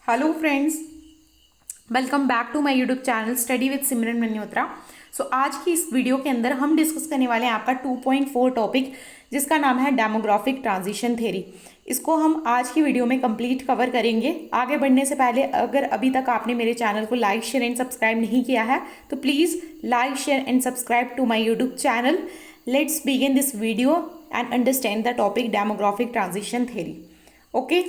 Hello friends, welcome back to my YouTube channel study with Simran Malhotra. आज की इस video के अंदर हम डिस्कस करने वाले हैं आपका 2.4 टॉपिक, जिसका नाम है डेमोग्राफिक ट्रांजिशन थ्योरी। इसको हम आज की वीडियो में कंप्लीट कवर करेंगे। आगे बढ़ने से पहले अगर अभी तक आपने मेरे चैनल को लाइक शेयर एंड सब्सक्राइब नहीं किया है तो please like share and subscribe to my YouTube channel. Let's begin this video and understand the topic demographic transition theory. Okay,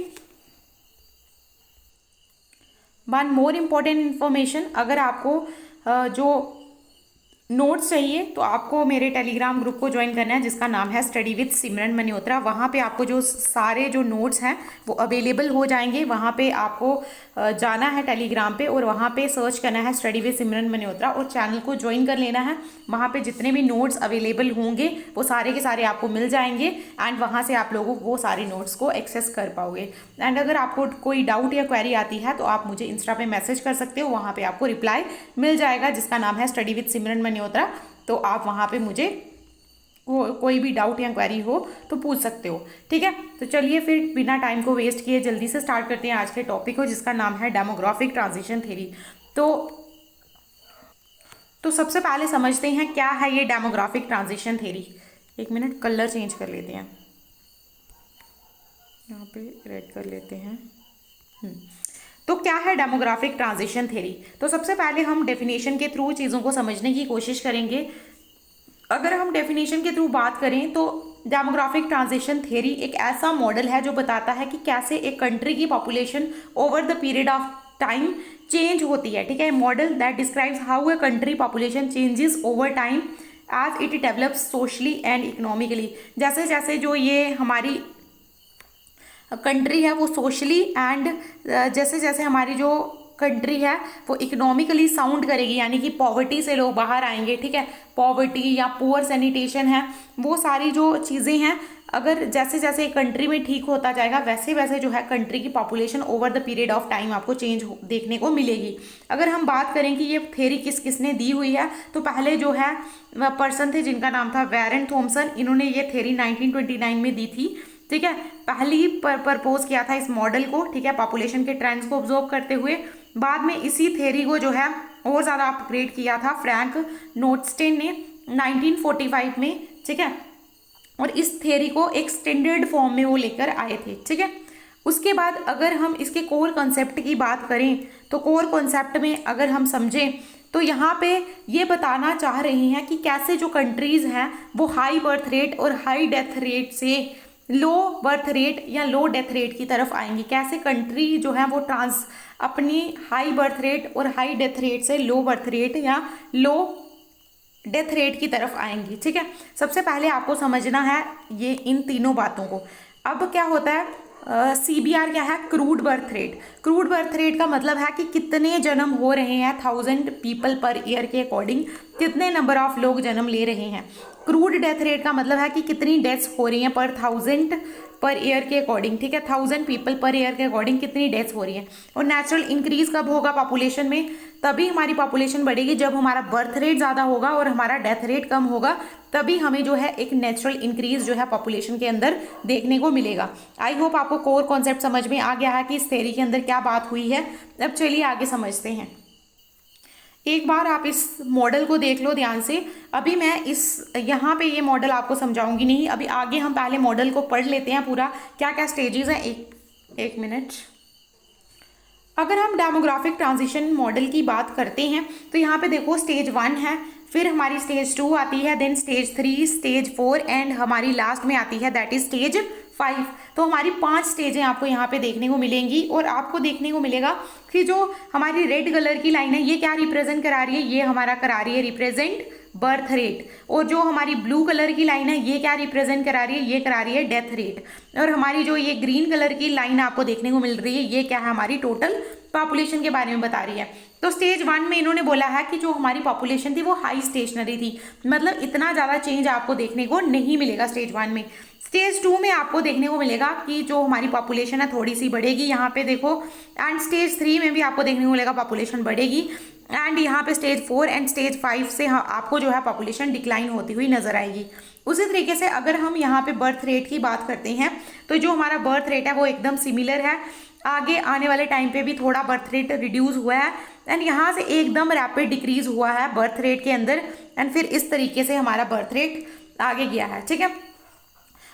one more important information, अगर आपको जो नोट्स चाहिए तो आपको मेरे टेलीग्राम ग्रुप को ज्वाइन करना है, जिसका नाम है स्टडी विद सिमरन मल्होत्रा। वहाँ पे आपको जो सारे जो नोट्स हैं वो अवेलेबल हो जाएंगे। वहाँ पे आपको जाना है टेलीग्राम पे और वहाँ पे सर्च करना है स्टडी विद सिमरन मल्होत्रा और चैनल को ज्वाइन कर लेना है। वहाँ पे जितने भी नोट्स अवेलेबल होंगे वो सारे के सारे आपको मिल जाएंगे एंड वहाँ से आप लोगों वो सारे नोट्स को एक्सेस कर पाओगे। एंड अगर आपको कोई डाउट या क्वेरी आती है तो आप मुझे इंस्टा पे मैसेज कर सकते हो, वहाँ पे आपको रिप्लाई मिल जाएगा, जिसका नाम है स्टडी विद सिमरन मल्होत्रा। तो आप वहाँ पे मुझे कोई भी डाउट या क्वेरी हो तो पूछ सकते हो। ठीक है, तो चलिए फिर बिना टाइम को वेस्ट किए जल्दी से स्टार्ट करते हैं आज के टॉपिक को, जिसका नाम है डेमोग्राफिक ट्रांजिशन थ्योरी। तो सबसे पहले समझते हैं क्या है ये डेमोग्राफिक ट्रांजिशन थ्योरी। एक मिनट, कलर चेंज कर लेते हैं, यहाँ पे रेड कर लेते हैं। तो क्या है डेमोग्राफिक ट्रांजिशन थ्योरी? तो सबसे पहले हम डेफिनेशन के थ्रू चीज़ों को समझने की कोशिश करेंगे। अगर हम डेफिनेशन के थ्रू बात करें तो डेमोग्राफिक ट्रांजिशन थ्योरी एक ऐसा मॉडल है जो बताता है कि कैसे एक कंट्री की population over the period of time change होती है। ठीक है, model that describes how a country population changes over time as it develops socially and economically. जैसे जैसे जो ये हमारी कंट्री है वो सोशली एंड जैसे जैसे हमारी जो कंट्री है वो इकोनॉमिकली साउंड करेगी, यानी कि पॉवर्टी से लोग बाहर आएंगे। ठीक है, पॉवर्टी या पुअर सैनिटेशन है, वो सारी जो चीज़ें हैं, अगर जैसे जैसे कंट्री में ठीक होता जाएगा वैसे वैसे जो है कंट्री की population over the period of time आपको चेंज देखने को मिलेगी। अगर हम बात करें कि ये थ्योरी किस किसने दी हुई है, तो पहले जो है पर्सन थे जिनका नाम था वैरेन थॉमसन। इन्होंने ये थ्योरी 1929 में दी थी। ठीक है, पहली प्रपोज किया था इस मॉडल को। ठीक है, पॉपुलेशन के ट्रेंड्स को ऑब्जर्व करते हुए। बाद में इसी थ्योरी को जो है और ज़्यादा अपग्रेड किया था फ्रैंक नोटस्टेन ने 1945 में। ठीक है, और इस थ्योरी को एक स्टैंडर्ड फॉर्म में वो लेकर आए थे। ठीक है, उसके बाद अगर हम इसके कोर कॉन्सेप्ट की बात करें तो कोर कॉन्सेप्ट में अगर हम समझें तो यहाँ पे ये बताना चाह रहे हैं कि कैसे जो कंट्रीज़ हैं वो हाई बर्थ रेट और हाई डेथ रेट से लो बर्थ रेट या लो डेथ रेट की तरफ आएंगी। कैसे कंट्री जो है वो अपनी हाई बर्थ रेट और हाई डेथ रेट से लो बर्थ रेट या लो डेथ रेट की तरफ आएंगी। ठीक है, सबसे पहले आपको समझना है ये इन तीनों बातों को। अब क्या होता है, CBR क्या है? Crude birth rate. Crude birth rate का मतलब है कि कितने जन्म हो रहे हैं 1000 पीपल पर ईयर के अकॉर्डिंग, कितने नंबर ऑफ लोग जन्म ले रहे हैं। क्रूड डेथ रेट का मतलब है कि कितनी डेथ्स हो रही हैं पर 1000 पर ईयर के अकॉर्डिंग। ठीक है, 1000 पीपल पर ईयर के अकॉर्डिंग कितनी डेथ्स हो रही हैं। और नेचुरल इंक्रीज कब होगा पॉपुलेशन में? तभी हमारी पॉपुलेशन बढ़ेगी जब हमारा बर्थ रेट ज़्यादा होगा और हमारा डेथ रेट कम होगा, तभी हमें जो है एक नेचुरल इंक्रीज जो है पॉपुलेशन के अंदर देखने को मिलेगा। आई होप आपको कोर कॉन्सेप्ट समझ में आ गया है कि इस थ्योरी के अंदर क्या बात हुई है। अब चलिए आगे समझते हैं। एक बार आप इस मॉडल को देख लो ध्यान से। अभी मैं इस यहाँ पे ये मॉडल आपको समझाऊंगी नहीं, अभी आगे हम पहले मॉडल को पढ़ लेते हैं पूरा क्या क्या स्टेजेस हैं। एक मिनट। अगर हम डेमोग्राफिक ट्रांजिशन मॉडल की बात करते हैं तो यहाँ पे देखो स्टेज 1 है, फिर हमारी स्टेज 2 आती है, देन स्टेज 3, स्टेज 4 एंड हमारी लास्ट में आती है दैट इज स्टेज 5। तो हमारी 5 स्टेजें आपको यहाँ पे देखने को मिलेंगी और आपको देखने को मिलेगा कि जो हमारी रेड कलर की लाइन है ये क्या रिप्रेजेंट करा रही है? ये हमारा करा रही है रिप्रेजेंट बर्थ रेट। और जो हमारी ब्लू कलर की लाइन है ये क्या रिप्रेजेंट करा रही है? ये करा रही है डेथ रेट। और हमारी जो ये ग्रीन कलर की लाइन आपको देखने को मिल रही है ये क्या है? हमारी टोटल पॉपुलेशन के बारे में बता रही है। तो स्टेज 1 में इन्होंने बोला है कि जो हमारी पॉपुलेशन थी वो हाई स्टेशनरी थी, मतलब इतना ज़्यादा चेंज आपको देखने को नहीं मिलेगा स्टेज 1 में। स्टेज 2 में आपको देखने को मिलेगा कि जो हमारी पॉपुलेशन है थोड़ी सी बढ़ेगी, यहाँ पे देखो। एंड स्टेज 3 में भी आपको देखने को मिलेगा पॉपुलेशन बढ़ेगी। एंड यहाँ पे स्टेज 4 एंड स्टेज 5 से आपको जो है पॉपुलेशन डिक्लाइन होती हुई नजर आएगी। उसी तरीके से अगर हम यहाँ पे बर्थ रेट की बात करते हैं तो जो हमारा बर्थ रेट है वो एकदम सिमिलर है आगे आने वाले टाइम पे भी थोड़ा बर्थ रेट रिड्यूस हुआ है एंड यहाँ से एकदम रैपिड डिक्रीज हुआ है बर्थ रेट के अंदर एंड फिर इस तरीके से हमारा बर्थ रेट आगे गया है। ठीक है,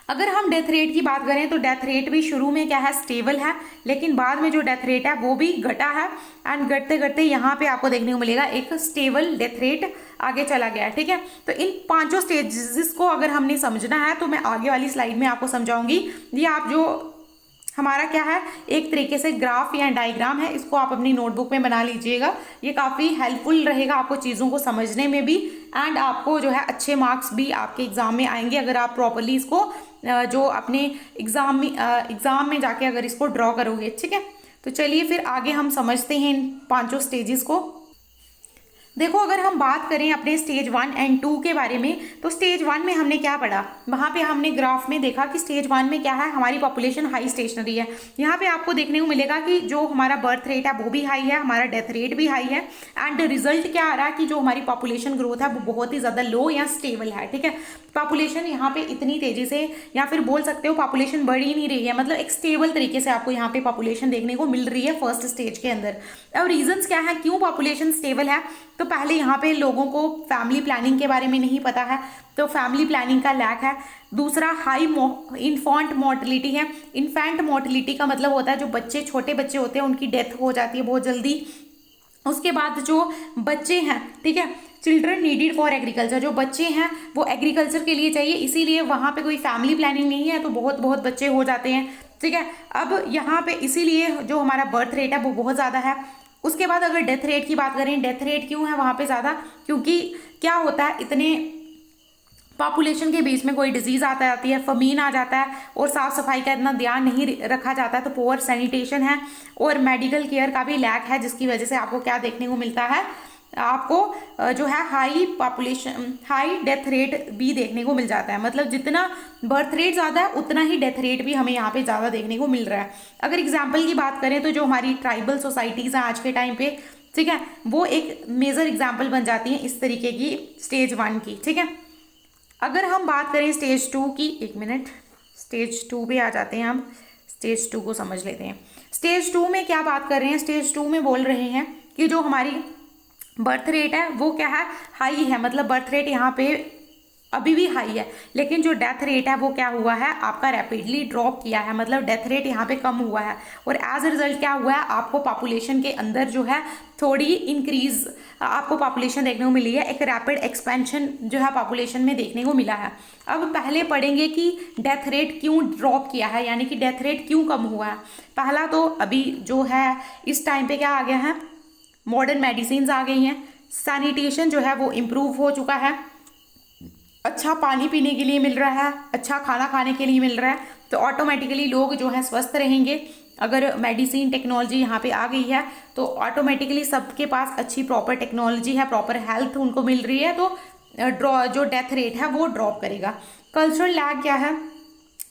अगर हम डेथ रेट की बात करें तो डेथ रेट भी शुरू में क्या है, स्टेबल है, लेकिन बाद में जो डेथ रेट है वो भी घटा है एंड घटते घटते यहाँ पे आपको देखने को मिलेगा एक स्टेबल डेथ रेट आगे चला गया है। ठीक है, तो इन पांचों स्टेजेस को अगर हमने समझना है तो मैं आगे वाली स्लाइड में आपको समझाऊंगी। ये आप जो हमारा क्या है, एक तरीके से ग्राफ या डायग्राम है, इसको आप अपनी नोटबुक में बना लीजिएगा। ये काफ़ी हेल्पफुल रहेगा आपको चीज़ों को समझने में भी एंड आपको जो है अच्छे मार्क्स भी आपके एग्जाम में आएंगे अगर आप प्रॉपरली इसको जो अपने एग्जाम में जाके अगर इसको ड्रॉ करोगे। ठीक है, तो चलिए फिर आगे हम समझते हैं इन पांचों स्टेजेस को। देखो, अगर हम बात करें अपने स्टेज 1 एंड 2 के बारे में, तो स्टेज 1 में हमने क्या पढ़ा, वहाँ पे हमने ग्राफ में देखा कि स्टेज 1 में क्या है, हमारी पॉपुलेशन हाई स्टेशनरी है। यहाँ पे आपको देखने को मिलेगा कि जो हमारा बर्थ रेट है वो भी हाई है, हमारा डेथ रेट भी हाई है एंड रिजल्ट क्या आ रहा है कि जो हमारी पॉपुलेशन ग्रोथ है वो बहुत ही ज़्यादा लो या स्टेबल है। ठीक है, पॉपुलेशन यहाँ पे इतनी तेज़ी से, या फिर बोल सकते हो पॉपुलेशन बढ़ ही नहीं रही है, मतलब एक स्टेबल तरीके से आपको यहाँ पे पॉपुलेशन देखने को मिल रही है फर्स्ट स्टेज के अंदर। अब रीजंस क्या है, क्यों पॉपुलेशन स्टेबल है, तो पहले यहाँ पे लोगों को फैमिली प्लानिंग के बारे में नहीं पता है, तो फैमिली प्लानिंग का लैक है। दूसरा, हाई इन्फेंट मोर्टिलिटी है। इन्फेंट मोर्टिलिटी का मतलब होता है जो बच्चे, छोटे बच्चे होते हैं उनकी डेथ हो जाती है बहुत जल्दी। उसके बाद जो बच्चे हैं, ठीक है, चिल्ड्रन नीडेड फॉर एग्रीकल्चर, जो बच्चे हैं वो एग्रीकल्चर के लिए चाहिए, इसीलिए वहाँ पे कोई फैमिली प्लानिंग नहीं है तो बहुत बहुत बच्चे हो जाते हैं। ठीक है, अब यहाँ पे इसीलिए जो हमारा बर्थ रेट है वो बहुत ज़्यादा है। उसके बाद अगर डेथ रेट की बात करें, डेथ रेट क्यों है वहाँ पे ज़्यादा, क्योंकि क्या होता है, इतने पॉपुलेशन के बीच में कोई डिजीज़ आता जाती है, फमीन आ जाता है और साफ़ सफाई का इतना ध्यान नहीं रखा जाता है, तो पुअर सैनिटेशन है और मेडिकल केयर का भी लैक है, जिसकी वजह से आपको क्या देखने को मिलता है, आपको जो है हाई डेथ रेट भी देखने को मिल जाता है। मतलब जितना बर्थ रेट ज़्यादा है उतना ही डेथ रेट भी हमें यहाँ पे ज़्यादा देखने को मिल रहा है। अगर एग्जांपल की बात करें तो जो हमारी ट्राइबल सोसाइटीज़ हैं आज के टाइम पे, ठीक है, वो एक मेजर एग्जाम्पल बन जाती हैं इस तरीके की स्टेज 1 की। ठीक है, अगर हम बात करें स्टेज 2 की, एक मिनट, स्टेज 2 पे आ जाते हैं हम, स्टेज 2 को समझ लेते हैं। स्टेज 2 में क्या बात कर रहे हैं, स्टेज 2 में बोल रहे हैं कि जो हमारी बर्थ रेट है वो क्या है, हाई है, मतलब बर्थ रेट यहाँ पे अभी भी हाई है, लेकिन जो डेथ रेट है वो क्या हुआ है, आपका रैपिडली ड्रॉप किया है, मतलब डेथ रेट यहाँ पे कम हुआ है और एज अ रिजल्ट क्या हुआ है, आपको पॉपुलेशन के अंदर जो है थोड़ी इंक्रीज आपको पॉपुलेशन देखने को मिली है, एक रैपिड एक्सपेंशन जो है पॉपुलेशन में देखने को मिला है। अब पहले पढ़ेंगे कि डेथ रेट क्यों ड्रॉप किया है, यानी कि डेथ रेट क्यों कम हुआ है। पहला तो अभी जो है इस टाइम पे क्या आ गया है, मॉडर्न मेडिसिन आ गई हैं, सैनिटेशन जो है वो इम्प्रूव हो चुका है, अच्छा पानी पीने के लिए मिल रहा है, अच्छा खाना खाने के लिए मिल रहा है, तो ऑटोमेटिकली लोग जो है स्वस्थ रहेंगे। अगर मेडिसिन टेक्नोलॉजी यहाँ पे आ गई है तो ऑटोमेटिकली सबके पास अच्छी प्रॉपर टेक्नोलॉजी है, प्रॉपर हेल्थ उनको मिल रही है, तो जो डेथ रेट है वो ड्रॉप करेगा। कल्चरल लैग क्या है,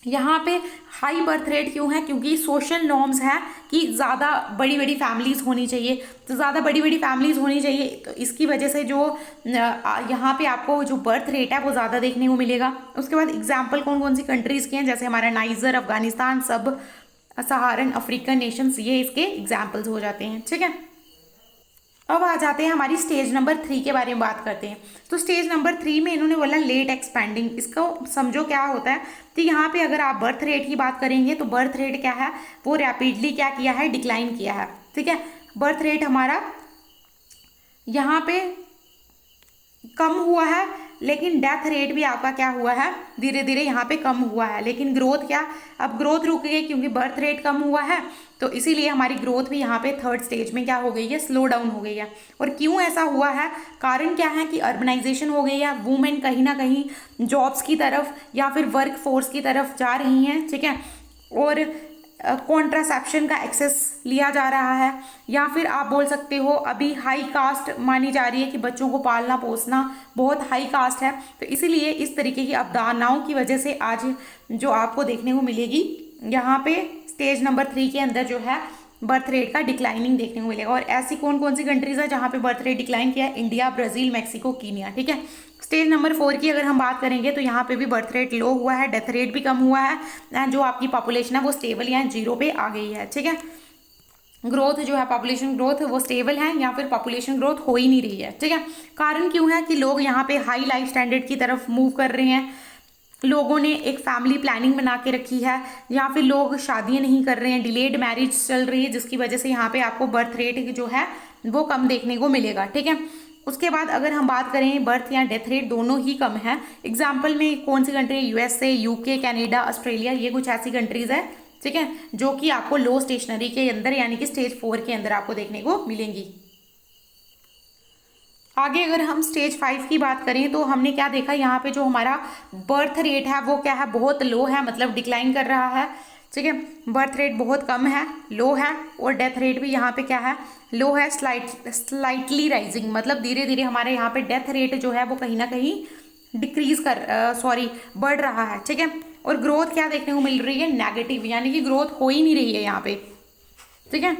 यहाँ पे हाई बर्थ रेट क्यों है, क्योंकि सोशल नॉर्म्स हैं कि ज़्यादा बड़ी बड़ी फैमिलीज़ होनी चाहिए, तो ज़्यादा बड़ी बड़ी फैमिलीज़ होनी चाहिए, तो इसकी वजह से जो यहाँ पे आपको जो बर्थ रेट है वो ज़्यादा देखने को मिलेगा। उसके बाद एग्जांपल कौन कौन सी कंट्रीज़ के हैं, जैसे हमारा नाइजर, अफगानिस्तान, सब सहारन अफ्रीकन नेशंस, ये इसके एग्जाम्पल्स हो जाते हैं। ठीक है, अब आ जाते हैं हमारी स्टेज नंबर 3 के बारे में बात करते हैं। तो स्टेज नंबर 3 में इन्होंने बोला लेट एक्सपेंडिंग, इसको समझो क्या होता है। तो यहाँ पे अगर आप बर्थ रेट की बात करेंगे तो बर्थ रेट क्या है, वो रैपिडली क्या किया है, डिक्लाइन किया है। ठीक है, बर्थ रेट हमारा यहाँ पे कम हुआ है, लेकिन डेथ रेट भी आपका क्या हुआ है, धीरे धीरे यहाँ पे कम हुआ है, लेकिन ग्रोथ क्या, अब ग्रोथ रुक गई क्योंकि बर्थ रेट कम हुआ है, तो इसीलिए हमारी ग्रोथ भी यहाँ पे थर्ड स्टेज में क्या हो गई है, स्लो डाउन हो गई है। और क्यों ऐसा हुआ है, कारण क्या है कि अर्बनाइजेशन हो गई है, वुमेन कहीं ना कहीं जॉब्स की तरफ या फिर वर्क फोर्स की तरफ जा रही हैं। ठीक है, और कॉन्ट्रासेप्शन का एक्सेस लिया जा रहा है, या फिर आप बोल सकते हो अभी हाई कास्ट मानी जा रही है कि बच्चों को पालना पोसना बहुत हाई कास्ट है, तो इसीलिए इस तरीके की अवधारणाओं की वजह से आज जो आपको देखने को मिलेगी यहाँ पे स्टेज नंबर 3 के अंदर जो है बर्थ रेट का डिक्लाइनिंग देखने को मिलेगा। और ऐसी कौन कौन सी कंट्रीज है जहाँ पे बर्थ रेट डिक्लाइन किया है, इंडिया, ब्राज़ील, मैक्सिको, कीनिया। ठीक है, स्टेज नंबर 4 की अगर हम बात करेंगे तो यहाँ पे भी बर्थ रेट लो हुआ है, डेथ रेट भी कम हुआ है, एंड जो आपकी पॉपुलेशन है वो स्टेबल या जीरो पे आ गई है। ठीक है, ग्रोथ जो है, पॉपुलेशन ग्रोथ वो स्टेबल है या फिर पॉपुलेशन ग्रोथ हो ही नहीं रही है। ठीक है, कारण क्यों है कि लोग यहाँ पे हाई लाइफ स्टैंडर्ड की तरफ मूव कर रहे हैं, लोगों ने एक फैमिली प्लानिंग बना के रखी है, या फिर लोग शादियां नहीं कर रहे हैं, डिलेड मैरिज चल रही है, जिसकी वजह से यहाँ पे आपको बर्थ रेट जो है वो कम देखने को मिलेगा। ठीक है, उसके बाद अगर हम बात करें बर्थ या डेथ रेट दोनों ही कम है। एग्जाम्पल में कौन सी कंट्री है, यूएसए, यूके, कनाडा, ऑस्ट्रेलिया, ये कुछ ऐसी कंट्रीज है, ठीक है, जो कि आपको लो स्टेशनरी के अंदर यानी कि स्टेज 4 के अंदर आपको देखने को मिलेंगी। आगे अगर हम स्टेज 5 की बात करें तो हमने क्या देखा, यहाँ पे जो हमारा बर्थ रेट है वो क्या है, बहुत लो है, मतलब डिक्लाइन कर रहा है। ठीक है, बर्थ रेट बहुत कम है, लो है, और डेथ रेट भी यहाँ पे क्या है, लो है, स्लाइटली राइजिंग, मतलब धीरे धीरे हमारे यहाँ पे डेथ रेट जो है वो कहीं ना कहीं डिक्रीज कर बढ़ रहा है। ठीक है, और ग्रोथ क्या देखने को मिल रही है, नेगेटिव, यानी कि ग्रोथ हो ही नहीं रही है यहाँ पे। ठीक है,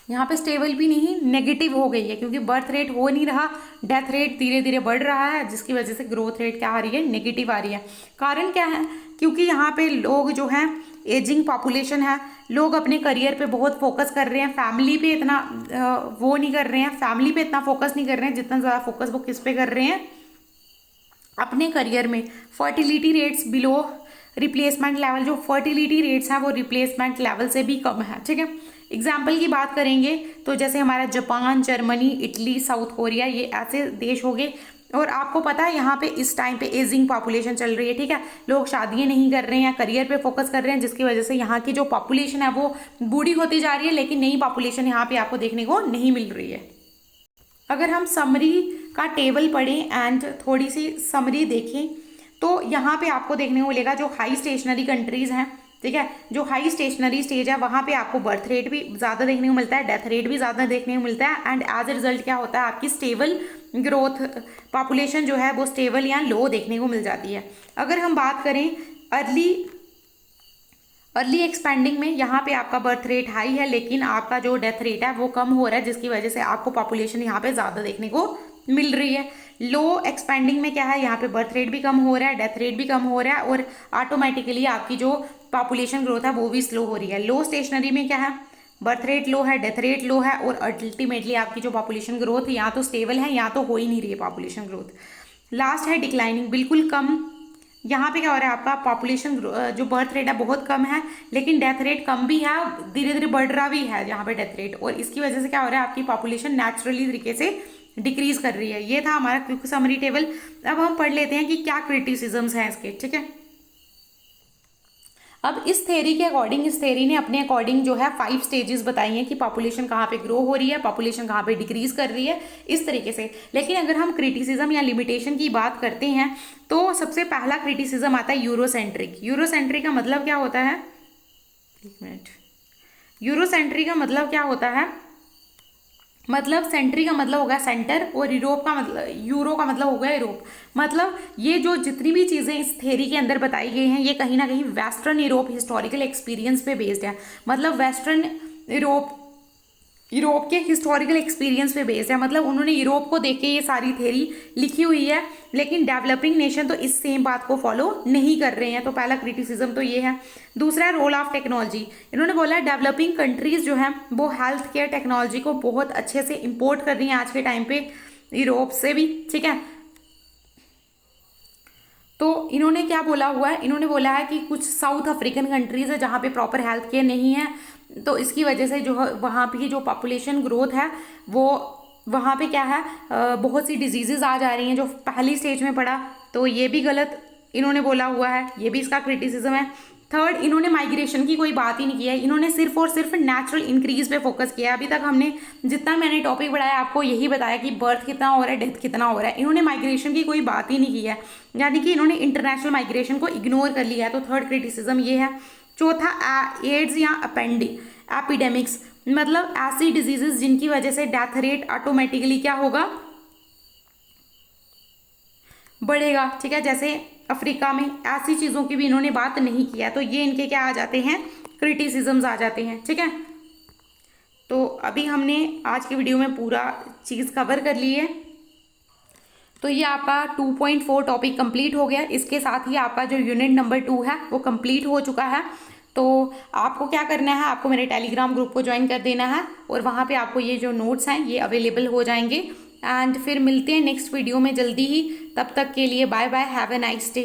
यहाँ पे स्टेबल भी नहीं, नेगेटिव हो गई है, क्योंकि बर्थ रेट हो नहीं रहा, डेथ रेट धीरे धीरे बढ़ रहा है, जिसकी वजह से ग्रोथ रेट क्या आ रही है, नेगेटिव आ रही है। कारण क्या है, क्योंकि यहाँ पे लोग जो हैं, एजिंग पॉपुलेशन है, लोग अपने करियर पे बहुत फोकस कर रहे हैं, फैमिली पे इतना वो नहीं कर रहे हैं, फैमिली पे इतना फोकस नहीं कर रहे हैं जितना ज़्यादा फोकस वो किस पे कर रहे हैं, अपने करियर में। Fertility rates below replacement level, जो फर्टिलिटी रेट्स हैं वो रिप्लेसमेंट लेवल से भी कम है। ठीक है, एग्जाम्पल की बात करेंगे तो जैसे हमारा Japan, Germany, Italy, south Korea, ये ऐसे देश हो गए। और आपको पता है यहाँ पे इस टाइम पे एजिंग पॉपुलेशन चल रही है। ठीक है, लोग शादियां नहीं कर रहे हैं, करियर पे फोकस कर रहे हैं, जिसकी वजह से यहाँ की जो पॉपुलेशन है वो बूढ़ी होती जा रही है, लेकिन नई पॉपुलेशन यहाँ पे आपको देखने को नहीं मिल रही है। अगर हम समरी का टेबल पढ़ें एंड थोड़ी सी समरी देखें तो यहाँ पे आपको देखने को मिलेगा जो हाई स्टेशनरी कंट्रीज हैं, ठीक है, जो हाई स्टेशनरी स्टेज है वहाँ पे आपको बर्थ रेट भी ज़्यादा देखने को मिलता है, डेथ रेट भी ज़्यादा देखने को मिलता है, एंड एज ए रिजल्ट क्या होता है, आपकी स्टेबल ग्रोथ, पॉपुलेशन जो है वो स्टेबल या लो देखने को मिल जाती है। अगर हम बात करें अर्ली एक्सपेंडिंग में, यहाँ पे आपका बर्थ रेट हाई है, लेकिन आपका जो डेथ रेट है वो कम हो रहा है, जिसकी वजह से आपको पॉपुलेशन यहाँ पे ज़्यादा देखने को मिल रही है। लो एक्सपेंडिंग में क्या है, यहाँ पे बर्थ रेट भी कम हो रहा है, डेथ रेट भी कम हो रहा है, और ऑटोमेटिकली आपकी जो पॉपुलेशन ग्रोथ है वो भी स्लो हो रही है। लो स्टेशनरी में क्या है, बर्थ रेट लो है, डेथ रेट लो है, और अल्टीमेटली आपकी जो पॉपुलेशन ग्रोथ या तो स्टेबल है या तो हो ही नहीं रही है पॉपुलेशन ग्रोथ। लास्ट है डिक्लाइनिंग, बिल्कुल कम। यहाँ पे क्या हो रहा है, आपका पॉपुलेशन जो बर्थ रेट है बहुत कम है, लेकिन डेथ रेट कम भी है, धीरे धीरे बढ़ रहा भी है यहाँ पे डेथ रेट, और इसकी वजह से क्या हो रहा है, आपकी पॉपुलेशन नेचुरली तरीके से डिक्रीज कर रही है। ये था हमारा क्विक समरी टेबल। अब हम पढ़ लेते हैं कि क्या क्रिटिसिज्म्स हैं इसके। ठीक है, अब इस थेरी के अकॉर्डिंग, इस थेरी ने अपने अकॉर्डिंग जो है 5 स्टेजेस बताई हैं कि पॉपुलेशन कहाँ पे ग्रो हो रही है, पॉपुलेशन कहाँ पे डिक्रीज कर रही है, इस तरीके से। लेकिन अगर हम क्रिटिसिज्म या लिमिटेशन की बात करते हैं तो सबसे पहला क्रिटिसिज्म आता है यूरोसेंट्रिक। यूरोसेंट्रिक का मतलब क्या होता है, एक मिनट, यूरोसेंट्रिक का मतलब क्या होता है, मतलब सेंट्री का मतलब होगा सेंटर, और यूरोप का मतलब, यूरो का मतलब हो गया यूरोप। मतलब ये जो जितनी भी चीज़ें इस थेरी के अंदर बताई गई हैं ये कहीं ना कहीं वेस्टर्न यूरोप हिस्टोरिकल एक्सपीरियंस पे बेस्ड है। मतलब वेस्टर्न यूरोप के हिस्टोरिकल एक्सपीरियंस पे बेस्ड है, मतलब उन्होंने यूरोप को देख के ये सारी थेरी लिखी हुई है, लेकिन डेवलपिंग नेशन तो इस सेम बात को फॉलो नहीं कर रहे हैं। तो पहला क्रिटिसिज्म तो ये है। दूसरा है रोल ऑफ टेक्नोलॉजी। इन्होंने बोला है डेवलपिंग कंट्रीज जो है वो हेल्थ केयर टेक्नोलॉजी को बहुत अच्छे से इम्पोर्ट कर रही हैं आज के टाइम पे, यूरोप से भी। ठीक है, तो इन्होंने क्या बोला हुआ है, इन्होंने बोला है कि कुछ साउथ अफ्रीकन कंट्रीज है जहाँ पे प्रॉपर हेल्थ केयर नहीं है, तो इसकी वजह से जो वहाँ की जो पॉपुलेशन ग्रोथ है वो वहाँ पे क्या है, बहुत सी डिजीजेज आ जा रही हैं जो पहली स्टेज में पड़ा, तो ये भी गलत इन्होंने बोला हुआ है, ये भी इसका क्रिटिसिज्म है। थर्ड, इन्होंने माइग्रेशन की कोई बात ही नहीं किया है, इन्होंने सिर्फ और सिर्फ नेचुरल इंक्रीज पे फोकस किया है। अभी तक हमने जितना मैंने टॉपिक बढ़ाया आपको यही बताया कि बर्थ कितना हो रहा है, डेथ कितना हो रहा है, इन्होंने माइग्रेशन की कोई बात ही नहीं की है, यानी कि इन्होंने इंटरनेशनल माइग्रेशन को इग्नोर कर लिया है। तो थर्ड क्रिटिसिज्म ये है। चौथा, एड्स या एपिडेमिक्स, मतलब ऐसी डिजीजेस जिनकी वजह से डेथ रेट ऑटोमेटिकली क्या होगा, बढ़ेगा। ठीक है, जैसे अफ्रीका में, ऐसी चीज़ों की भी इन्होंने बात नहीं किया, तो ये इनके क्या आ जाते हैं, क्रिटिसिज्म्स आ जाते हैं। ठीक है, तो अभी हमने आज की वीडियो में पूरा चीज़ कवर कर ली है। तो ये आपका 2.4 टॉपिक कंप्लीट हो गया, इसके साथ ही आपका जो यूनिट नंबर 2 है वो कंप्लीट हो चुका है। तो तो आपको क्या करना है, आपको मेरे टेलीग्राम ग्रुप को ज्वाइन कर देना है और वहाँ पे आपको ये जो नोट्स हैं ये अवेलेबल हो जाएंगे। एंड फिर मिलते हैं नेक्स्ट वीडियो में जल्दी ही। तब तक के लिए bye bye, have a nice day.